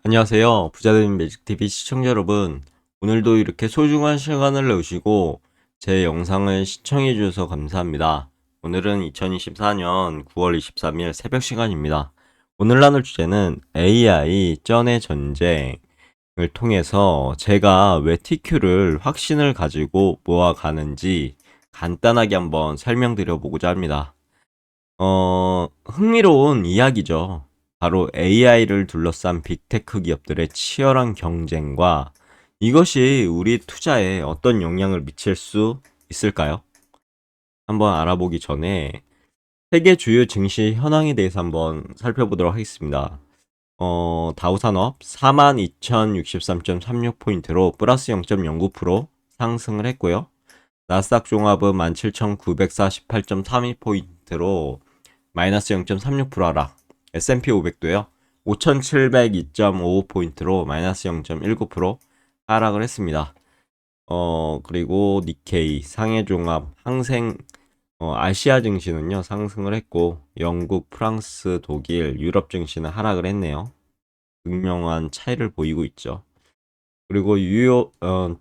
안녕하세요. 부자되는 매직TV 시청자 여러분. 오늘도 이렇게 소중한 시간을 내주시고 제 영상을 시청해 주셔서 감사합니다. 오늘은 2024년 9월 23일 새벽 시간입니다. 오늘 나눌 주제는 AI 쩐의 전쟁을 통해서 제가 왜 TQ를 확신을 가지고 모아가는지 간단하게 한번 설명드려 보고자 합니다. 흥미로운 이야기죠. 바로 AI를 둘러싼 빅테크 기업들의 치열한 경쟁과 이것이 우리 투자에 어떤 영향을 미칠 수 있을까요? 한번 알아보기 전에 세계 주요 증시 현황에 대해서 한번 살펴보도록 하겠습니다. 다우산업 42,063.36포인트로 플러스 0.09% 상승을 했고요. 나스닥 종합은 17,948.32포인트로 마이너스 0.36% 하락. S&P 500도요. 5,702.55포인트로 마이너스 0.19% 하락을 했습니다. 그리고 니케이, 상해종합, 항생, 아시아 증시는요, 상승을 했고, 영국, 프랑스, 독일, 유럽 증시는 하락을 했네요. 극명한 차이를 보이고 있죠. 그리고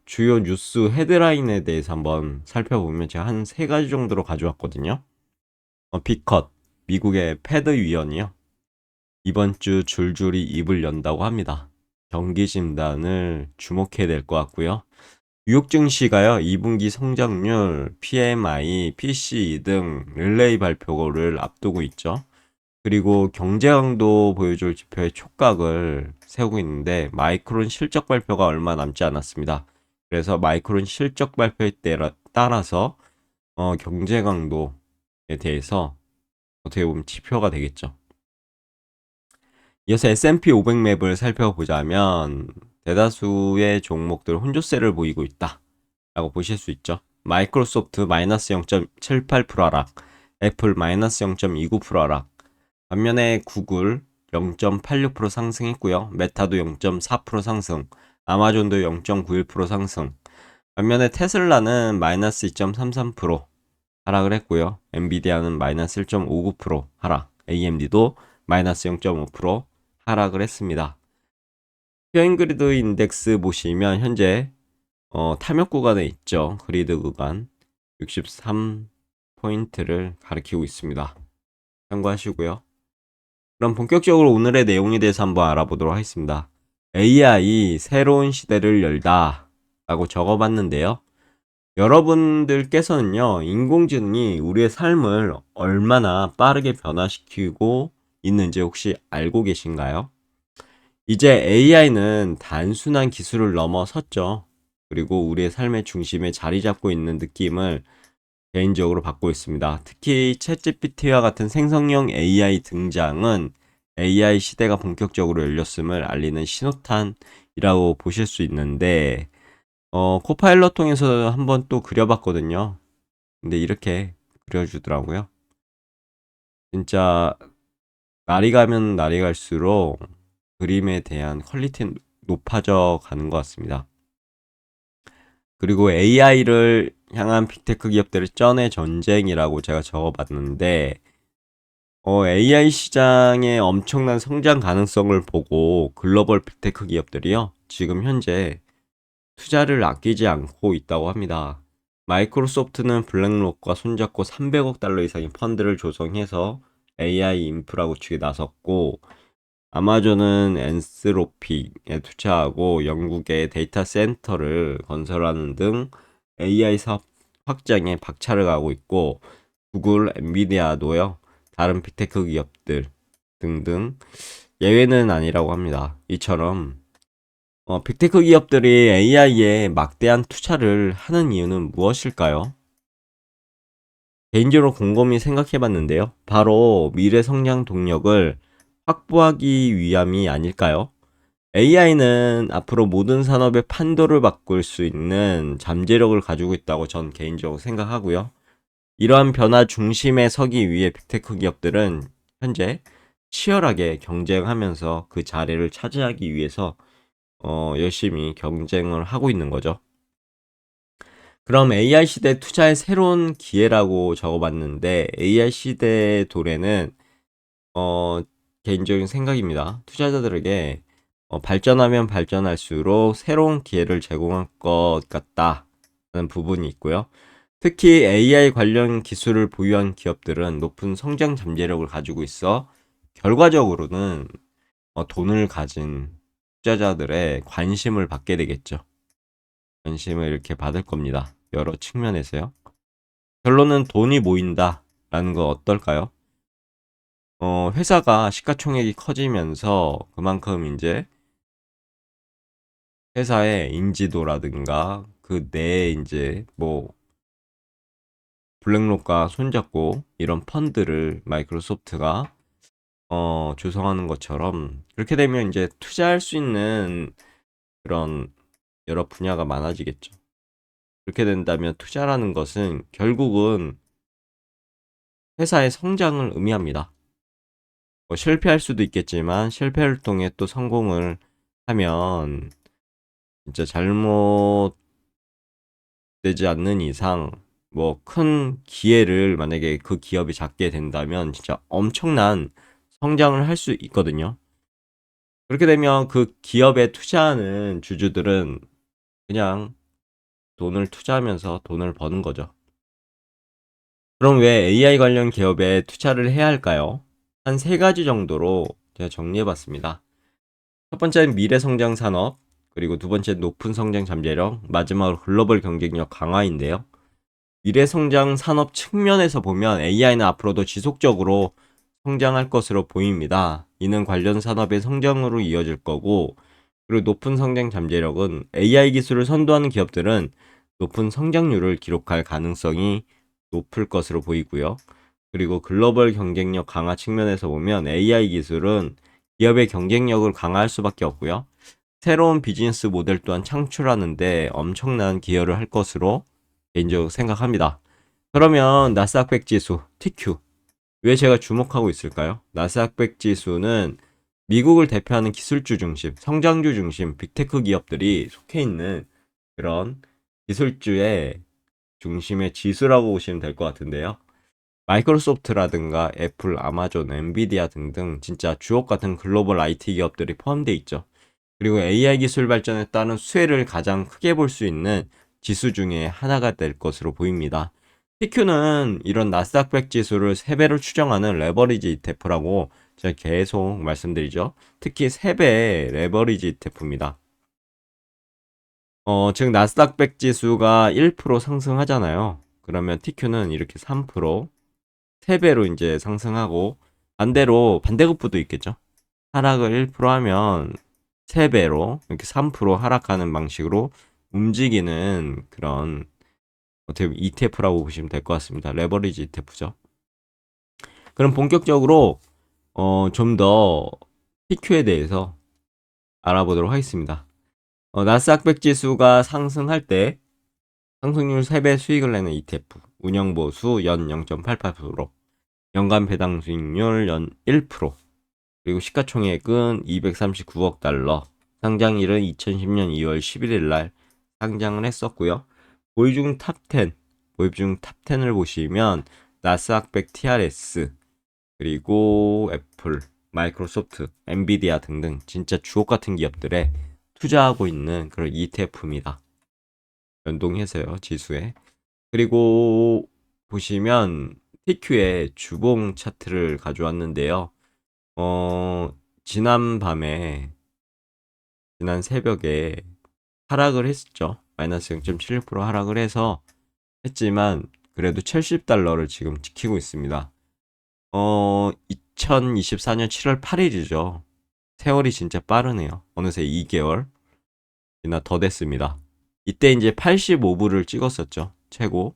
주요 뉴스 헤드라인에 대해서 한번 살펴보면 제가 한 세 가지 정도로 가져왔거든요. 피컷, 미국의 패드 위원이요. 이번 주 줄줄이 입을 연다고 합니다. 경기 진단을 주목해야 될 것 같고요. 뉴욕 증시가요, 2분기 성장률, PMI, PCE 등 릴레이 발표를 앞두고 있죠. 그리고 경제 강도 보여줄 지표의 촉각을 세우고 있는데 마이크론 실적 발표가 얼마 남지 않았습니다. 그래서 마이크론 실적 발표에 따라서 경제 강도에 대해서 어떻게 보면 지표가 되겠죠. 이어서 S&P 500 맵을 살펴보자면 대다수의 종목들 혼조세를 보이고 있다 라고 보실 수 있죠. 마이크로소프트 마이너스 0.78% 하락, 애플 마이너스 0.29% 하락, 반면에 구글 0.86% 상승했고요. 메타도 0.4% 상승, 아마존도 0.91% 상승, 반면에 테슬라는 마이너스 2.33% 하락을 했고요. 엔비디아는 마이너스 1.59% 하락, AMD도 마이너스 0.5% 하락을 했습니다. 피어인그리드 인덱스 보시면 현재 탐욕 구간에 있죠. 그리드 구간 63포인트를 가리키고 있습니다. 참고하시고요. 그럼 본격적으로 오늘의 내용에 대해서 한번 알아보도록 하겠습니다. AI 새로운 시대를 열다 라고 적어봤는데요. 여러분들께서는요, 인공지능이 우리의 삶을 얼마나 빠르게 변화시키고 있는지 혹시 알고 계신가요? 이제 AI는 단순한 기술을 넘어섰죠. 그리고 우리의 삶의 중심에 자리 잡고 있는 느낌을 개인적으로 받고 있습니다. 특히 챗GPT와 같은 생성형 AI 등장은 AI 시대가 본격적으로 열렸음을 알리는 신호탄이라고 보실 수 있는데, 코파일럿 통해서 한번 또 그려봤거든요. 근데 이렇게 그려주더라고요. 진짜 날이 가면 날이 갈수록 그림에 대한 퀄리티는 높아져 가는 것 같습니다. 그리고 AI를 향한 빅테크 기업들의 쩐의 전쟁이라고 제가 적어봤는데, AI 시장의 엄청난 성장 가능성을 보고 글로벌 빅테크 기업들이요, 지금 현재 투자를 아끼지 않고 있다고 합니다. 마이크로소프트는 블랙록과 손잡고 300억 달러 이상의 펀드를 조성해서 AI 인프라 구축에 나섰고, 아마존은 엔스로픽에 투자하고 영국의 데이터 센터를 건설하는 등 AI 사업 확장에 박차를 가고 있고, 구글, 엔비디아도요, 다른 빅테크 기업들 등등 예외는 아니라고 합니다. 이처럼 빅테크 기업들이 AI에 막대한 투자를 하는 이유는 무엇일까요? 개인적으로 곰곰이 생각해 봤는데요. 바로 미래 성장 동력을 확보하기 위함이 아닐까요? AI는 앞으로 모든 산업의 판도를 바꿀 수 있는 잠재력을 가지고 있다고 전 개인적으로 생각하고요. 이러한 변화 중심에 서기 위해 빅테크 기업들은 현재 치열하게 경쟁하면서 그 자리를 차지하기 위해서 열심히 경쟁을 하고 있는 거죠. 그럼 AI 시대 투자의 새로운 기회라고 적어봤는데 AI 시대의 도래는 어, 개인적인 생각입니다. 투자자들에게 발전하면 발전할수록 새로운 기회를 제공할 것 같다는 부분이 있고요. 특히 AI 관련 기술을 보유한 기업들은 높은 성장 잠재력을 가지고 있어 결과적으로는 돈을 가진 투자자들의 관심을 받게 되겠죠. 관심을 이렇게 받을 겁니다. 여러 측면에서요. 결론은 돈이 모인다라는 거 어떨까요? 회사가 시가총액이 커지면서 그만큼 이제 회사의 인지도라든가 그 내에 이제 뭐 블랙록과 손잡고 이런 펀드를 마이크로소프트가 조성하는 것처럼 그렇게 되면 이제 투자할 수 있는 그런 여러 분야가 많아지겠죠. 그렇게 된다면 투자라는 것은 결국은 회사의 성장을 의미합니다. 실패할 수도 있겠지만 실패를 통해 또 성공을 하면 진짜 잘못되지 않는 이상 뭐 큰 기회를 만약에 그 기업이 잡게 된다면 진짜 엄청난 성장을 할 수 있거든요. 그렇게 되면 그 기업에 투자하는 주주들은 그냥 돈을 투자하면서 돈을 버는 거죠. 그럼 왜 AI 관련 기업에 투자를 해야 할까요? 한 세 가지 정도로 제가 정리해 봤습니다. 첫 번째는 미래 성장 산업, 그리고 두 번째는 높은 성장 잠재력, 마지막으로 글로벌 경쟁력 강화인데요. 미래 성장 산업 측면에서 보면 AI는 앞으로도 지속적으로 성장할 것으로 보입니다. 이는 관련 산업의 성장으로 이어질 거고, 그리고 높은 성장 잠재력은 AI 기술을 선도하는 기업들은 높은 성장률을 기록할 가능성이 높을 것으로 보이고요. 그리고 글로벌 경쟁력 강화 측면에서 보면 AI 기술은 기업의 경쟁력을 강화할 수밖에 없고요. 새로운 비즈니스 모델 또한 창출하는데 엄청난 기여를 할 것으로 개인적으로 생각합니다. 그러면 나스닥 100 지수, TQ. 왜 제가 주목하고 있을까요? 나스닥 100 지수는 미국을 대표하는 기술주 중심, 성장주 중심, 빅테크 기업들이 속해 있는 그런 기술주의 중심의 지수라고 보시면 될 것 같은데요. 마이크로소프트라든가 애플, 아마존, 엔비디아 등등 진짜 주옥 같은 글로벌 IT 기업들이 포함되어 있죠. 그리고 AI 기술 발전에 따른 수혜를 가장 크게 볼 수 있는 지수 중에 하나가 될 것으로 보입니다. TQ는 이런 나스닥 100 지수를 3배로 추정하는 레버리지 ETF라고 제가 계속 말씀드리죠. 특히 3배 레버리지 ETF입니다. 즉 나스닥 100 지수가 1% 상승하잖아요. 그러면 TQ는 이렇게 3%, 3배로 이제 상승하고 반대로 반대급부도 있겠죠. 하락을 1% 하면 3배로 이렇게 3% 하락하는 방식으로 움직이는 그런 어떻게 보면 ETF라고 보시면 될 것 같습니다. 레버리지 ETF죠. 그럼 본격적으로 좀 더 PQ에 대해서 알아보도록 하겠습니다. 나스닥 100 지수가 상승할 때 상승률 3배 수익을 내는 ETF, 운영보수 연 0.88%, 연간 배당 수익률 연 1%, 그리고 시가총액은 239억 달러, 상장일은 2010년 2월 11일 날 상장을 했었고요. 보유중 탑10, 보유중 탑10을 보시면 나스닥 100 TRS, 그리고 애플, 마이크로소프트, 엔비디아 등등 진짜 주옥 같은 기업들에 투자하고 있는 그런 ETF입니다. 연동해서요, 지수에. 그리고 보시면 TQ의 주봉 차트를 가져왔는데요. 지난 밤에, 지난 새벽에 하락을 했죠. 마이너스 0.76% 하락을 해서 했지만, 그래도 70달러를 지금 지키고 있습니다. 2024년 7월 8일이죠. 세월이 진짜 빠르네요. 어느새 2개월이나 더 됐습니다. 이때 이제 85불을 찍었었죠. 최고.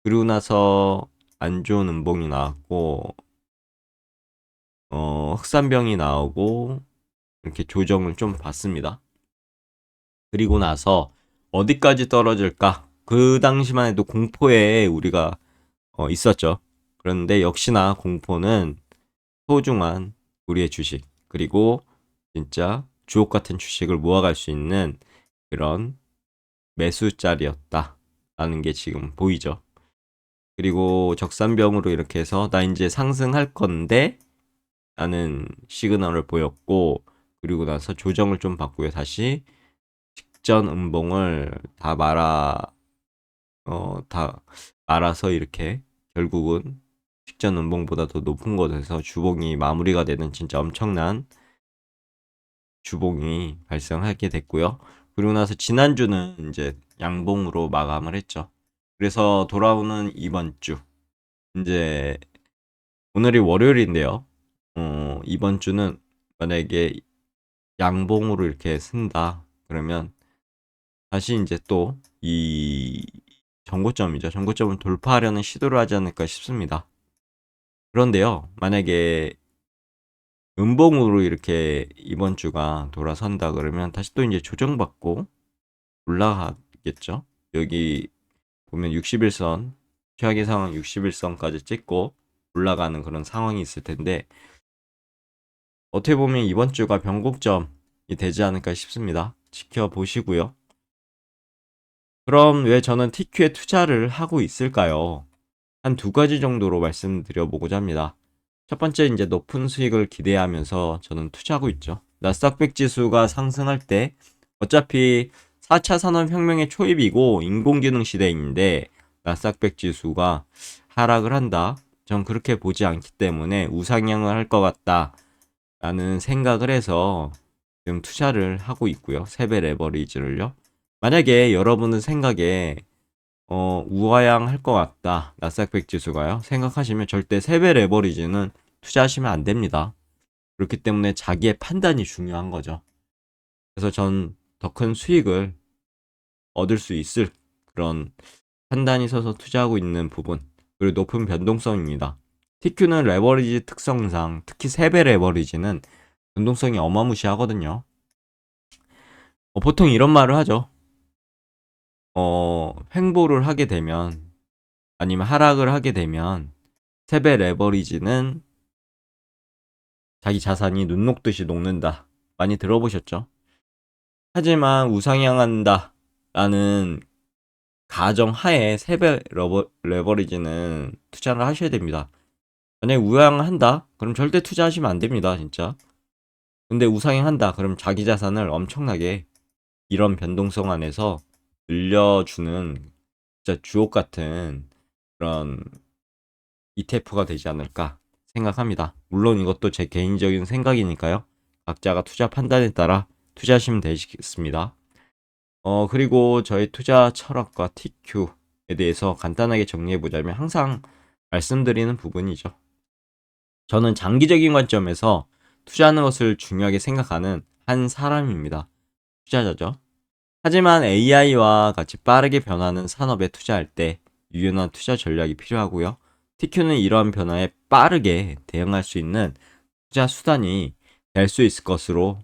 그리고 나서 안 좋은 음봉이 나왔고, 흑산병이 나오고, 이렇게 조정을 좀 받습니다. 그리고 나서 어디까지 떨어질까? 그 당시만 해도 공포에 우리가 있었죠. 그런데 역시나 공포는 소중한 우리의 주식, 그리고 진짜 주옥 같은 주식을 모아갈 수 있는 그런 매수자리였다라는 게 지금 보이죠. 그리고 적산병으로 이렇게 해서 나 이제 상승할 건데 라는 시그널을 보였고, 그리고 나서 조정을 좀 받고요. 다시 직전 음봉을 다 말아서 이렇게 결국은 직전 음봉보다 더 높은 곳에서 주봉이 마무리가 되는 진짜 엄청난 주봉이 발생하게 됐고요. 그리고 나서 지난주는 이제 양봉으로 마감을 했죠. 그래서 돌아오는 이번 주, 이제 오늘이 월요일인데요. 이번 주는 만약에 양봉으로 이렇게 쓴다. 그러면 다시 이제 또 이 정고점이죠. 정고점을 돌파하려는 시도를 하지 않을까 싶습니다. 그런데요, 만약에 음봉으로 이렇게 이번 주가 돌아선다 그러면 다시 또 이제 조정받고 올라가겠죠. 여기 보면 60일선, 최악의 상황 60일선까지 찍고 올라가는 그런 상황이 있을 텐데, 어떻게 보면 이번 주가 변곡점이 되지 않을까 싶습니다. 지켜보시고요. 그럼 왜 저는 TQ에 투자를 하고 있을까요? 한 두 가지 정도로 말씀드려보고자 합니다. 첫 번째, 이제 높은 수익을 기대하면서 저는 투자하고 있죠. 나스닥 지수가 상승할 때 어차피 4차 산업혁명의 초입이고 인공지능 시대인데 나스닥 지수가 하락을 한다. 전 그렇게 보지 않기 때문에 우상향을 할 것 같다라는 생각을 해서 지금 투자를 하고 있고요. 3배 레버리지를요. 만약에 여러분은 생각에 우하향 할 것 같다. 나스닥 지수가요. 생각하시면 절대 3배 레버리지는 투자하시면 안 됩니다. 그렇기 때문에 자기의 판단이 중요한 거죠. 그래서 전 더 큰 수익을 얻을 수 있을 그런 판단이 서서 투자하고 있는 부분, 그리고 높은 변동성입니다. TQ는 레버리지 특성상 특히 3배 레버리지는 변동성이 어마무시하거든요. 보통 이런 말을 하죠. 횡보를 하게 되면 아니면 하락을 하게 되면 3배 레버리지는 자기 자산이 눈 녹듯이 녹는다. 많이 들어보셨죠? 하지만 우상향한다 라는 가정하에 3배 레버리지는 투자를 하셔야 됩니다. 만약에 우상향한다? 그럼 절대 투자하시면 안 됩니다. 진짜. 근데 우상향한다? 그럼 자기 자산을 엄청나게 이런 변동성 안에서 늘려주는 진짜 주옥 같은 그런 ETF가 되지 않을까 생각합니다. 물론 이것도 제 개인적인 생각이니까요. 각자가 투자 판단에 따라 투자하시면 되겠습니다. 그리고 저희 투자 철학과 TQ에 대해서 간단하게 정리해보자면 항상 말씀드리는 부분이죠. 저는 장기적인 관점에서 투자하는 것을 중요하게 생각하는 한 사람입니다. 투자자죠. 하지만 AI와 같이 빠르게 변하는 산업에 투자할 때 유연한 투자 전략이 필요하고요. TQ는 이러한 변화에 빠르게 대응할 수 있는 투자 수단이 될 수 있을 것으로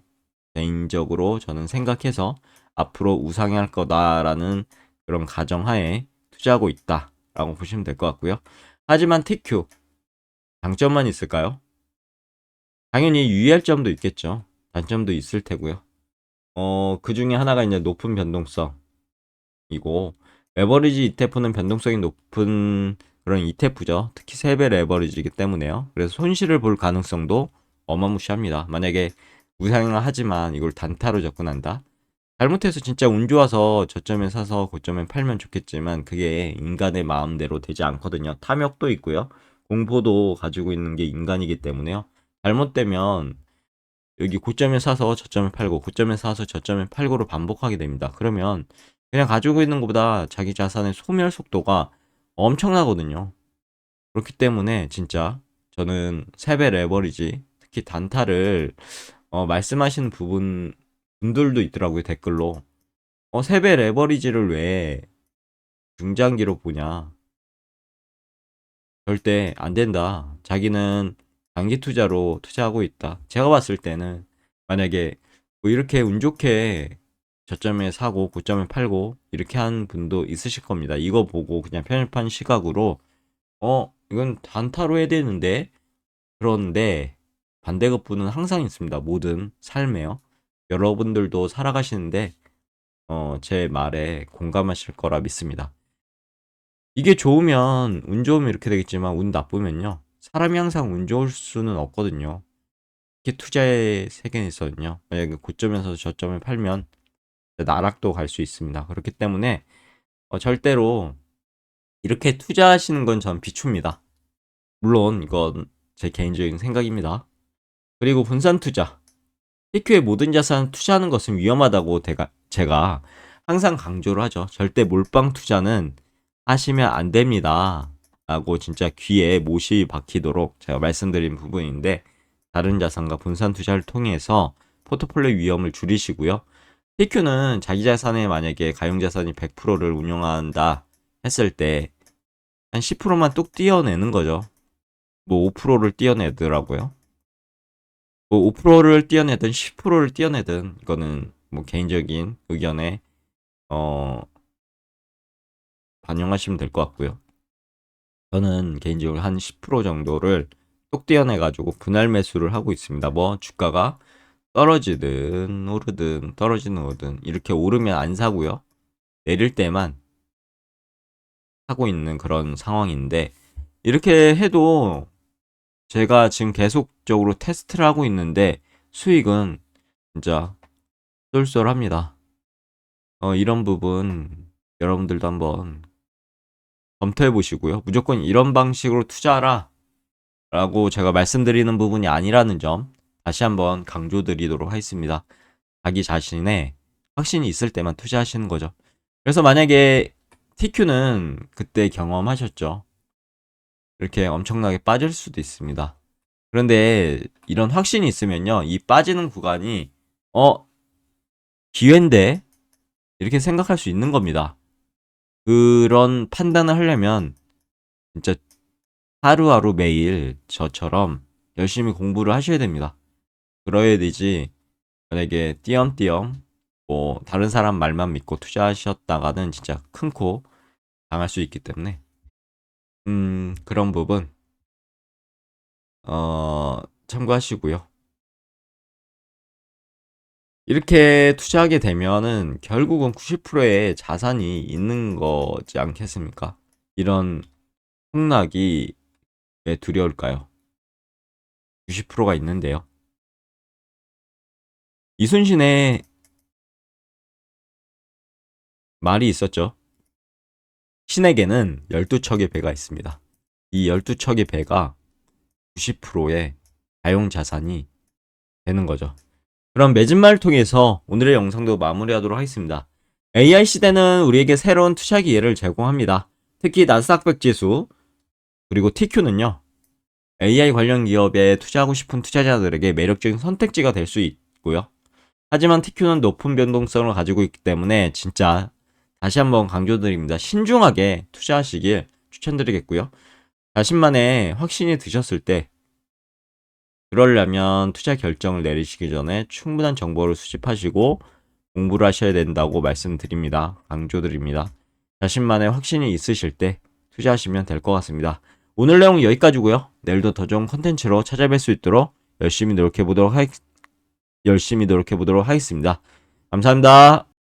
개인적으로 저는 생각해서 앞으로 우상향할 거다라는 그런 가정하에 투자하고 있다라고 보시면 될 것 같고요. 하지만 TQ 장점만 있을까요? 당연히 유의할 점도 있겠죠. 단점도 있을 테고요. 그 중에 하나가 이제 높은 변동성이고, 레버리지 ETF는 변동성이 높은 그런 ETF죠. 특히 3배 레버리지이기 때문에요. 그래서 손실을 볼 가능성도 어마무시합니다. 만약에 우상향을 하지만 이걸 단타로 접근한다? 잘못해서 진짜 운 좋아서 저점에 사서 고점에 팔면 좋겠지만 그게 인간의 마음대로 되지 않거든요. 탐욕도 있고요. 공포도 가지고 있는 게 인간이기 때문에요. 잘못되면 여기 고점에 사서 저점에 팔고 고점에 사서 저점에 팔고를 반복하게 됩니다. 그러면 그냥 가지고 있는 것보다 자기 자산의 소멸 속도가 엄청나거든요. 그렇기 때문에 진짜 저는 3배 레버리지 특히 단타를 말씀하시는 분들도 있더라고요. 댓글로 3배 레버리지를 왜 중장기로 보냐, 절대 안 된다. 자기는 단기 투자로 투자하고 있다. 제가 봤을 때는 만약에 뭐 이렇게 운 좋게 저점에 사고 고점에 팔고 이렇게 한 분도 있으실 겁니다. 이거 보고 그냥 편협한 시각으로 이건 단타로 해야 되는데, 그런데 반대급부는 항상 있습니다. 모든 삶에요. 여러분들도 살아가시는데 제 말에 공감하실 거라 믿습니다. 이게 좋으면 운 좋으면 이렇게 되겠지만 운 나쁘면요, 사람이 항상 운 좋을 수는 없거든요. 이렇게 투자의 세계는 있거든요. 만약에 고점에서 저점을 팔면 나락도 갈 수 있습니다. 그렇기 때문에 절대로 이렇게 투자하시는 건 전 비춥니다. 물론 이건 제 개인적인 생각입니다. 그리고 분산 투자. TQ의 모든 자산 투자하는 것은 위험하다고 제가 항상 강조를 하죠. 절대 몰빵 투자는 하시면 안 됩니다. 라고 진짜 귀에 못이 박히도록 제가 말씀드린 부분인데, 다른 자산과 분산 투자를 통해서 포트폴리오 위험을 줄이시고요. TQ는 자기 자산에 만약에 가용 자산이 100%를 운용한다 했을 때 한 10%만 뚝 띄어내는 거죠. 뭐 5%를 띄어내더라고요. 뭐 5%를 띄어내든 10%를 띄어내든 이거는 뭐 개인적인 의견에 반영하시면 될 것 같고요. 저는 개인적으로 한 10% 정도를 뚝 띄어내가지고 분할 매수를 하고 있습니다. 뭐 주가가 떨어지든 오르든 떨어지든 오르든 이렇게 오르면 안 사고요. 내릴 때만 하고 있는 그런 상황인데, 이렇게 해도 제가 지금 계속적으로 테스트를 하고 있는데 수익은 진짜 쏠쏠합니다. 이런 부분 여러분들도 한번 검토해 보시고요. 무조건 이런 방식으로 투자하라 라고 제가 말씀드리는 부분이 아니라는 점 다시 한번 강조드리도록 하겠습니다. 자기 자신의 확신이 있을 때만 투자하시는 거죠. 그래서 만약에 TQ는 그때 경험하셨죠. 이렇게 엄청나게 빠질 수도 있습니다. 그런데 이런 확신이 있으면요, 이 빠지는 구간이 기회인데 이렇게 생각할 수 있는 겁니다. 그런 판단을 하려면 진짜 하루하루 매일 저처럼 열심히 공부를 하셔야 됩니다. 그러야 되지, 만약에 띄엄띄엄 뭐 다른 사람 말만 믿고 투자하셨다가는 진짜 큰 코 당할 수 있기 때문에 그런 부분 참고하시고요. 이렇게 투자하게 되면은 결국은 90%의 자산이 있는 거지 않겠습니까? 이런 폭락이 왜 두려울까요? 90%가 있는데요. 이순신의 말이 있었죠. 신에게는 12척의 배가 있습니다. 이 12척의 배가 90%의 가용 자산이 되는 거죠. 그럼 매진말을 통해서 오늘의 영상도 마무리하도록 하겠습니다. AI 시대는 우리에게 새로운 투자 기회를 제공합니다. 특히 나스닥 지수 그리고 TQ는요, AI 관련 기업에 투자하고 싶은 투자자들에게 매력적인 선택지가 될 수 있고요. 하지만 TQ는 높은 변동성을 가지고 있기 때문에 진짜 다시 한번 강조드립니다. 신중하게 투자하시길 추천드리겠고요. 자신만의 확신이 드셨을 때, 그러려면 투자 결정을 내리시기 전에 충분한 정보를 수집하시고 공부를 하셔야 된다고 말씀드립니다. 강조드립니다. 자신만의 확신이 있으실 때 투자하시면 될 것 같습니다. 오늘 내용은 여기까지고요. 내일도 더 좋은 컨텐츠로 찾아뵐 수 있도록 열심히 노력해 보도록 하겠습니다. 감사합니다.